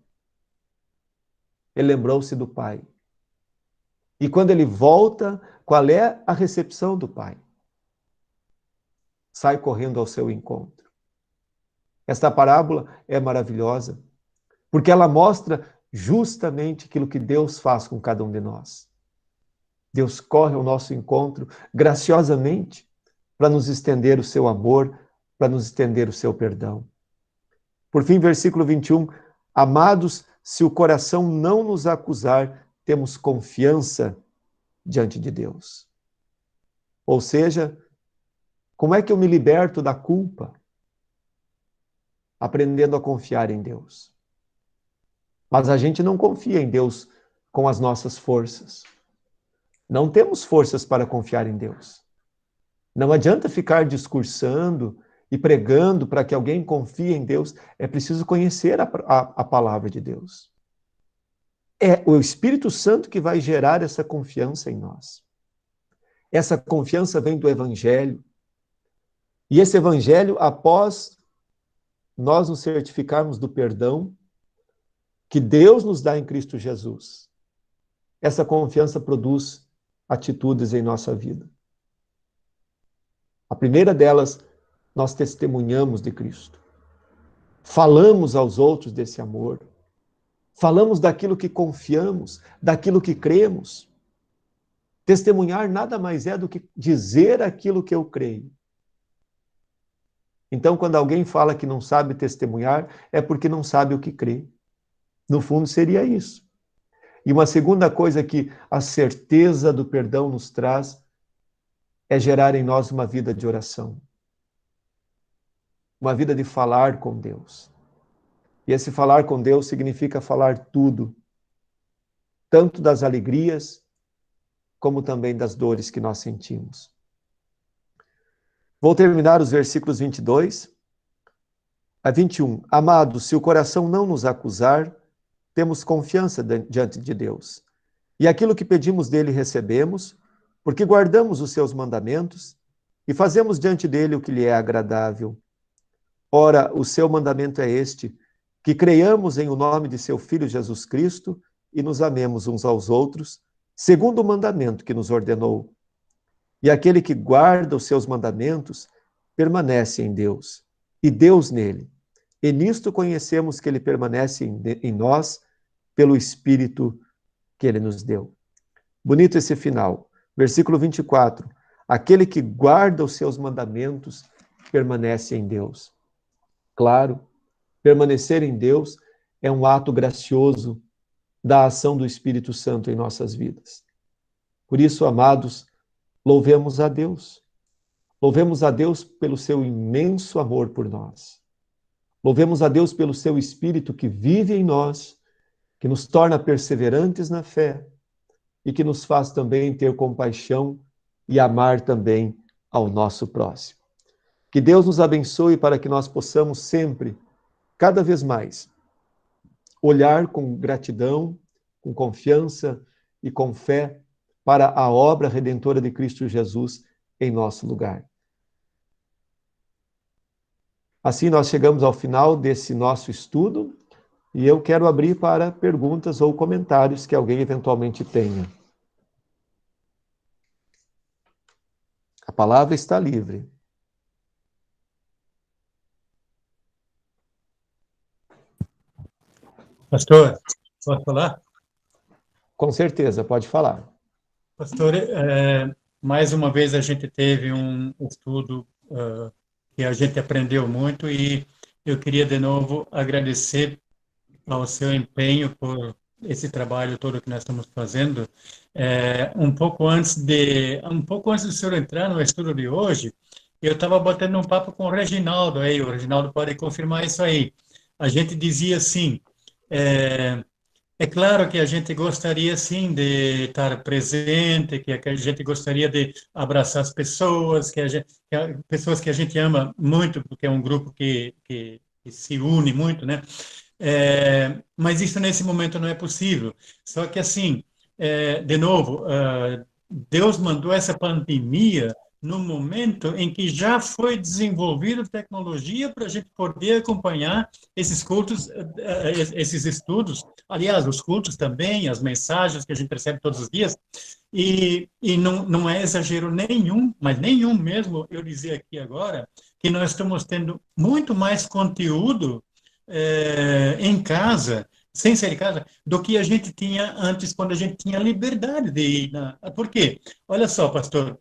Ele lembrou-se do pai. E quando ele volta, qual é a recepção do pai? Sai correndo ao seu encontro. Esta parábola é maravilhosa, porque ela mostra justamente aquilo que Deus faz com cada um de nós. Deus corre ao nosso encontro graciosamente para nos estender o seu amor, para nos estender o seu perdão. Por fim, versículo 21, amados, se o coração não nos acusar, temos confiança diante de Deus. Ou seja, como é que eu me liberto da culpa? Aprendendo a confiar em Deus. Mas a gente não confia em Deus com as nossas forças. Não temos forças para confiar em Deus. Não adianta ficar discursando e pregando para que alguém confie em Deus. É preciso conhecer a palavra de Deus. É o Espírito Santo que vai gerar essa confiança em nós. Essa confiança vem do Evangelho. E esse Evangelho, após nós nos certificarmos do perdão que Deus nos dá em Cristo Jesus, essa confiança produz atitudes em nossa vida. A primeira delas, nós testemunhamos de Cristo. Falamos aos outros desse amor. Falamos daquilo que confiamos, daquilo que cremos. Testemunhar nada mais é do que dizer aquilo que eu creio. Então, quando alguém fala que não sabe testemunhar, é porque não sabe o que crê. No fundo, seria isso. E uma segunda coisa que a certeza do perdão nos traz é gerar em nós uma vida de oração. Uma vida de falar com Deus. E esse falar com Deus significa falar tudo. Tanto das alegrias, como também das dores que nós sentimos. Vou terminar os versículos 22 a 21. Amados, se o coração não nos acusar, temos confiança diante de Deus. E aquilo que pedimos dele recebemos, porque guardamos os seus mandamentos e fazemos diante dele o que lhe é agradável. Ora, o seu mandamento é este, que creiamos em o nome de seu Filho Jesus Cristo e nos amemos uns aos outros, segundo o mandamento que nos ordenou. E aquele que guarda os seus mandamentos permanece em Deus, e Deus nele. E nisto conhecemos que ele permanece em nós pelo Espírito que ele nos deu. Bonito esse final. Versículo 24. Aquele que guarda os seus mandamentos permanece em Deus. Claro, permanecer em Deus é um ato gracioso da ação do Espírito Santo em nossas vidas. Por isso, amados, louvemos a Deus. Louvemos a Deus pelo seu imenso amor por nós. Louvemos a Deus pelo seu Espírito que vive em nós, que nos torna perseverantes na fé e que nos faz também ter compaixão e amar também ao nosso próximo. Que Deus nos abençoe para que nós possamos sempre, cada vez mais, olhar com gratidão, com confiança e com fé para a obra redentora de Cristo Jesus em nosso lugar. Assim nós chegamos ao final desse nosso estudo e eu quero abrir para perguntas ou comentários que alguém eventualmente tenha. A palavra está livre. Pastor, posso falar? Com certeza, pode falar. Pastor, mais uma vez a gente teve um estudo que a gente aprendeu muito e eu queria de novo agradecer ao seu empenho por esse trabalho todo que nós estamos fazendo. Um pouco antes do senhor entrar no estudo de hoje, eu estava batendo um papo com o Reginaldo aí, o Reginaldo pode confirmar isso aí. A gente dizia assim, é claro que a gente gostaria, sim, de estar presente, que a gente gostaria de abraçar as pessoas, pessoas que a gente ama muito, porque é um grupo que se une muito, né? Mas isso nesse momento não é possível. Só que, assim, de novo, Deus mandou essa pandemia no momento em que já foi desenvolvida tecnologia para a gente poder acompanhar esses cultos, esses estudos, aliás, os cultos também, as mensagens que a gente recebe todos os dias, e não é exagero nenhum, mas nenhum mesmo, eu dizer aqui agora, que nós estamos tendo muito mais conteúdo em casa, sem sair de casa, do que a gente tinha antes, quando a gente tinha liberdade de ir. Por quê? Olha só, pastor,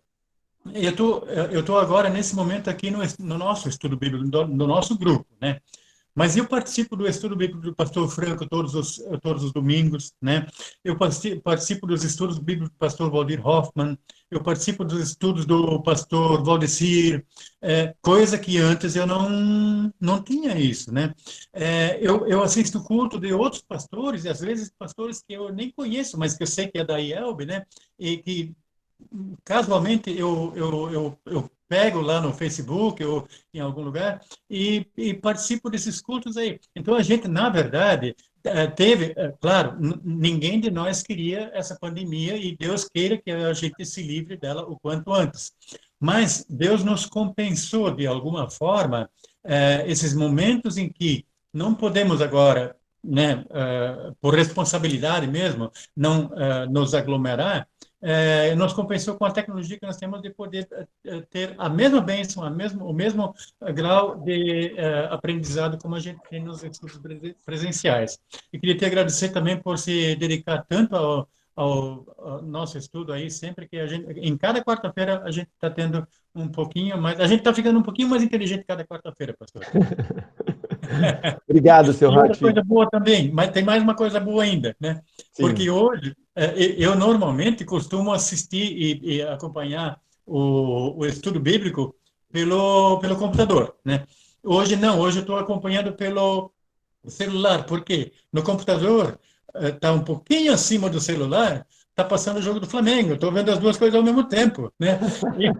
eu tô agora, nesse momento, aqui no nosso estudo bíblico, no nosso grupo, né? Mas eu participo do estudo bíblico do pastor Franco todos os domingos, né? Eu participo dos estudos bíblicos do pastor Valdir Hoffmann, eu participo dos estudos do pastor Valdecir, coisa que antes eu não tinha isso, né? Eu assisto culto de outros pastores, e às vezes pastores que eu nem conheço, mas que eu sei que é da IELB, né? E que casualmente eu pego lá no Facebook ou em algum lugar e participo desses cultos aí. Então a gente, na verdade, teve, claro, ninguém de nós queria essa pandemia e Deus queira que a gente se livre dela o quanto antes. Mas Deus nos compensou de alguma forma esses momentos em que não podemos agora, né, por responsabilidade mesmo, não nos aglomerar, nos compensou com a tecnologia que nós temos de poder ter a mesma bênção, o mesmo grau de aprendizado como a gente tem nos estudos presenciais. E queria te agradecer também por se dedicar tanto ao nosso estudo aí, sempre que a gente, em cada quarta-feira, a gente está tendo um pouquinho mais, a gente está ficando um pouquinho mais inteligente cada quarta-feira, pastor. Obrigado, seu E outra Ratinho. coisa boa também, mas tem mais uma coisa boa ainda, né? Sim. Porque hoje, eu normalmente costumo assistir e acompanhar o estudo bíblico pelo computador, né? Hoje não, hoje eu estou acompanhando pelo celular, porque no computador está um pouquinho acima do celular, está passando o jogo do Flamengo, estou vendo as duas coisas ao mesmo tempo, né? E,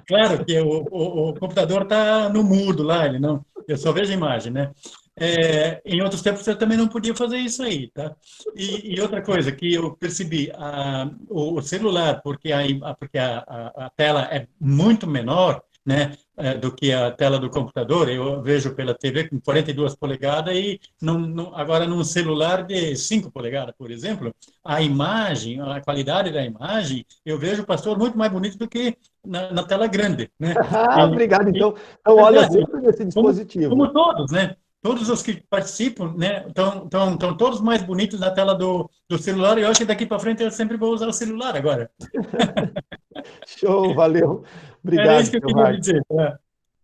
claro que o computador está no mudo lá, ele não, eu só vejo a imagem, né? Em outros tempos eu também não podia fazer isso aí, tá? E outra coisa que eu percebi, o celular, porque a tela é muito menor, né, do que a tela do computador, eu vejo pela TV com 42 polegadas e agora num celular de 5 polegadas, por exemplo, a imagem, a qualidade da imagem, eu vejo o pastor muito mais bonito do que na tela grande, né? Ah, E, obrigado. e Então é olha verdade, sempre nesse como dispositivo. todos, né? Todos os que participam, né, estão todos mais bonitos na tela do celular, e eu acho que daqui para frente eu sempre vou usar o celular agora. Show, valeu. Era isso Obrigado, que eu seu queria Ratinho. dizer, tá?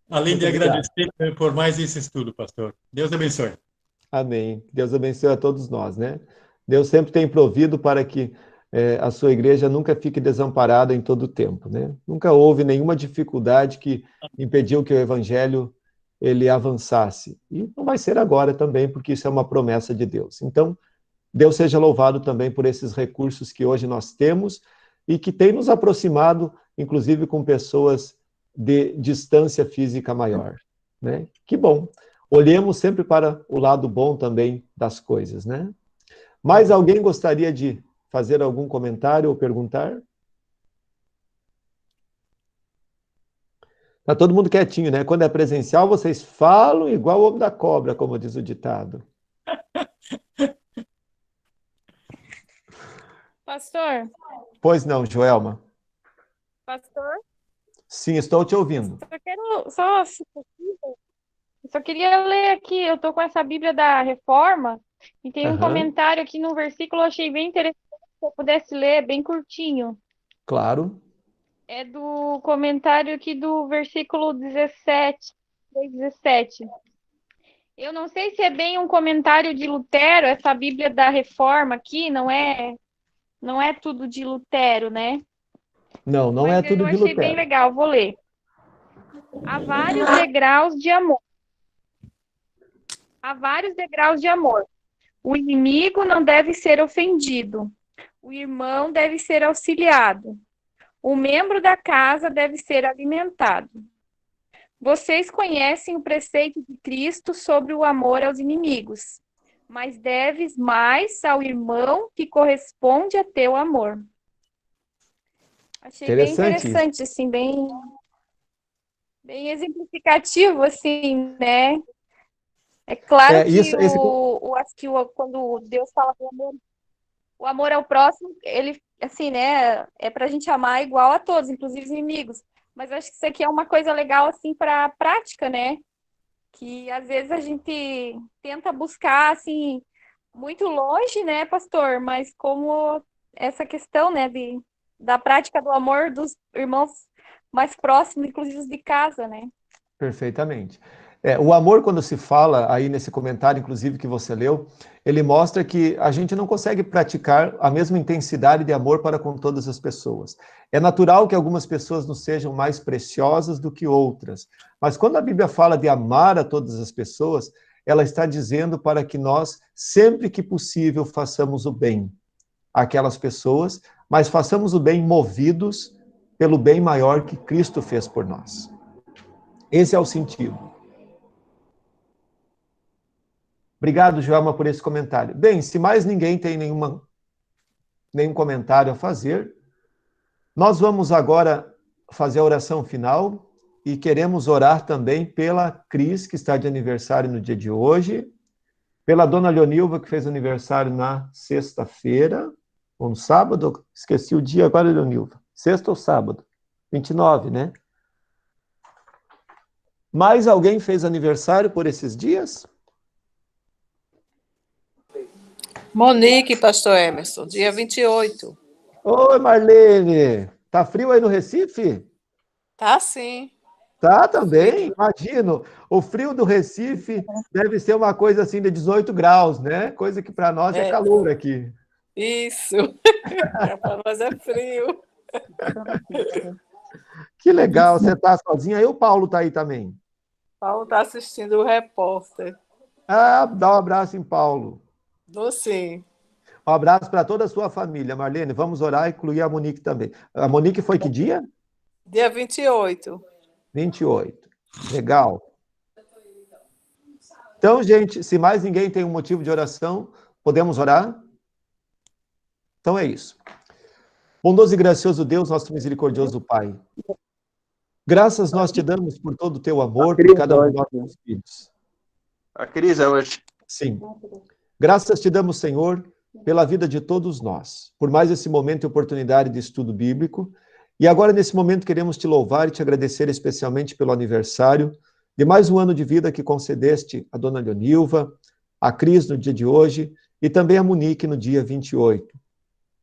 Além de Muito obrigado. agradecer por mais esse estudo, pastor. Deus abençoe. Amém. Deus abençoe a todos nós, né? Deus sempre tem provido para que a sua igreja nunca fique desamparada em todo o tempo, né? Nunca houve nenhuma dificuldade que impediu que o evangelho ele avançasse. E não vai ser agora também, porque isso é uma promessa de Deus. Então, Deus seja louvado também por esses recursos que hoje nós temos e que tem nos aproximado, inclusive com pessoas de distância física maior, né? Que bom. Olhemos sempre para o lado bom também das coisas, né? Mais alguém gostaria de fazer algum comentário ou perguntar? Tá todo mundo quietinho, né? Quando é presencial, vocês falam igual o homem da cobra, como diz o ditado. Pastor, Pois não, Joelma? pastor, Sim, estou te ouvindo. só quero, só, se possível, só queria ler aqui, eu tô com essa Bíblia da Reforma, e tem um Aham, comentário aqui no versículo, eu achei bem interessante, se eu pudesse ler, é bem curtinho. claro. É do comentário aqui do versículo 17, 17. Eu não sei se é bem um comentário de Lutero, essa Bíblia da Reforma aqui, não é tudo de Lutero, né? Não, não Mas é eu tudo de achei bem Lutero. legal, vou ler. Há vários degraus de amor. Há vários degraus de amor. O inimigo não deve ser ofendido. O irmão deve ser auxiliado. O membro da casa deve ser alimentado. Vocês conhecem o preceito de Cristo sobre o amor aos inimigos, mas deves mais ao irmão que corresponde a teu amor. Achei bem Interessante isso. interessante, assim, bem exemplificativo, assim, né? É claro que quando Deus fala do amor, o amor ao próximo, ele, assim, né, é pra gente amar igual a todos, inclusive os inimigos. Mas eu acho que isso aqui é uma coisa legal, assim, para a prática, né? Que às vezes a gente tenta buscar, assim, muito longe, né, pastor? Mas como essa questão, né, da prática do amor dos irmãos mais próximos, inclusive os de casa, né? Perfeitamente. O amor, quando se fala aí nesse comentário, inclusive, que você leu, ele mostra que a gente não consegue praticar a mesma intensidade de amor para com todas as pessoas. É natural que algumas pessoas nos sejam mais preciosas do que outras, mas quando a Bíblia fala de amar a todas as pessoas, ela está dizendo para que nós, sempre que possível, façamos o bem àquelas pessoas, mas façamos o bem movidos pelo bem maior que Cristo fez por nós. Esse é o sentido. Obrigado, Joelma, por esse comentário. Bem, se mais ninguém tem nenhum comentário a fazer, nós vamos agora fazer a oração final e queremos orar também pela Cris, que está de aniversário no dia de hoje, pela dona Leonilva, que fez aniversário na sexta-feira, ou no sábado, esqueci o dia agora, Leonilva. Sexta ou sábado? 29, né? Mais alguém fez aniversário por esses dias? Monique, pastor Emerson, dia 28. Oi, Marlene. Tá frio aí no Recife? Tá sim. Tá também, imagino. O frio do Recife deve ser uma coisa assim de 18 graus, né? Coisa que para nós é calor aqui. Isso. Para nós é frio. Que legal, você tá sozinha. E o Paulo tá aí também. Paulo está assistindo o repórter. Ah, dá um abraço em Paulo. Dou sim. Um abraço para toda a sua família, Marlene. Vamos orar e incluir a Monique também. A Monique foi que dia? Dia 28. 28. Legal. Então, gente, se mais ninguém tem um motivo de oração, podemos orar? Então é isso. Bondoso e gracioso Deus, nosso misericordioso Pai. Graças nós te damos por todo o teu amor, por cada um dos nossos filhos. A Cris é hoje. Sim. Graças te damos, Senhor, pela vida de todos nós, por mais esse momento e oportunidade de estudo bíblico. E agora, nesse momento, queremos te louvar e te agradecer especialmente pelo aniversário de mais um ano de vida que concedeste a dona Leonilva, a Cris no dia de hoje e também a Monique no dia 28.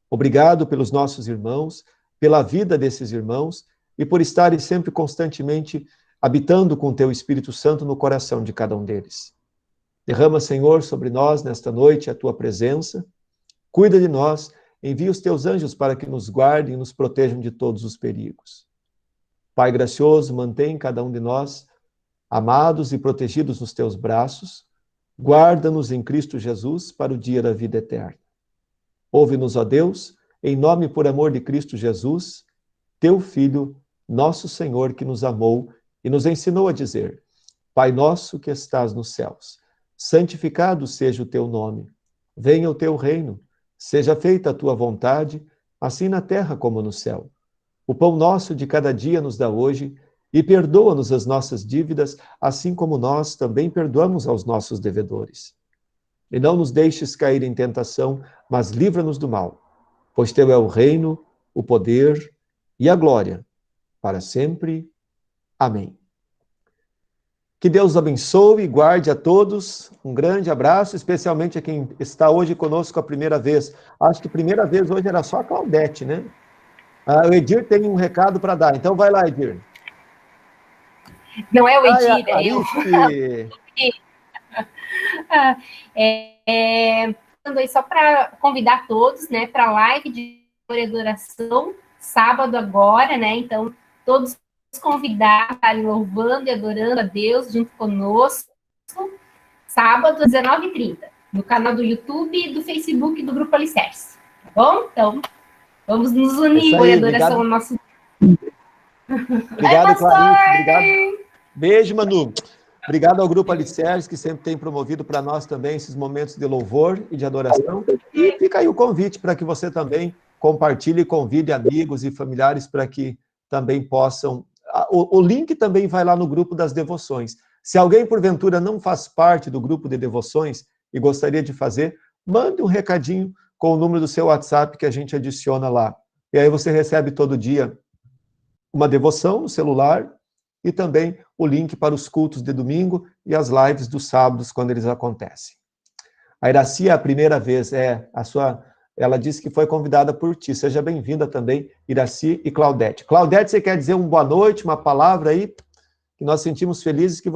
Obrigado pelos nossos irmãos, pela vida desses irmãos e por estarem sempre constantemente habitando com o teu Espírito Santo no coração de cada um deles. Derrama, Senhor, sobre nós nesta noite a tua presença. Cuida de nós, envia os teus anjos para que nos guardem e nos protejam de todos os perigos. Pai gracioso, mantém cada um de nós amados e protegidos nos teus braços. Guarda-nos em Cristo Jesus para o dia da vida eterna. Ouve-nos, ó Deus, em nome e por amor de Cristo Jesus, teu Filho, nosso Senhor, que nos amou e nos ensinou a dizer: Pai nosso que estás nos céus, santificado seja o teu nome. Venha o teu reino, seja feita a tua vontade, assim na terra como no céu. O pão nosso de cada dia nos dá hoje, e perdoa-nos as nossas dívidas, assim como nós também perdoamos aos nossos devedores. E não nos deixes cair em tentação, mas livra-nos do mal, pois teu é o reino, o poder e a glória, para sempre. Amém. Que Deus abençoe e guarde a todos. Um grande abraço, especialmente a quem está hoje conosco a primeira vez. Acho que a primeira vez hoje era só a Claudete, né? O Edir tem um recado para dar. Então vai lá, Edir. Não é o Edir, é eu. Só para convidar todos, né, para a live de adoração, sábado agora, né? Então, todos convidados a estarem louvando e adorando a Deus junto conosco, sábado, às 19h30, no canal do YouTube e do Facebook do Grupo Alicerce. Tá bom? Então, vamos nos unir em adoração ao nosso... Obrigado, Clarice. Obrigado. Beijo, Manu. Obrigado ao Grupo Alicerce, que sempre tem promovido para nós também esses momentos de louvor e de adoração. E fica aí o convite para que você também compartilhe e convide amigos e familiares para que também possam... O link também vai lá no grupo das devoções. Se alguém, porventura, não faz parte do grupo de devoções e gostaria de fazer, mande um recadinho com o número do seu WhatsApp que a gente adiciona lá. E aí você recebe todo dia uma devoção no celular e também o link para os cultos de domingo e as lives dos sábados, quando eles acontecem. A Iraci é a primeira vez, ela disse que foi convidada por ti. Seja bem-vinda também, Iraci e Claudete. Claudete, você quer dizer uma boa noite, uma palavra aí? Que nós sentimos felizes que você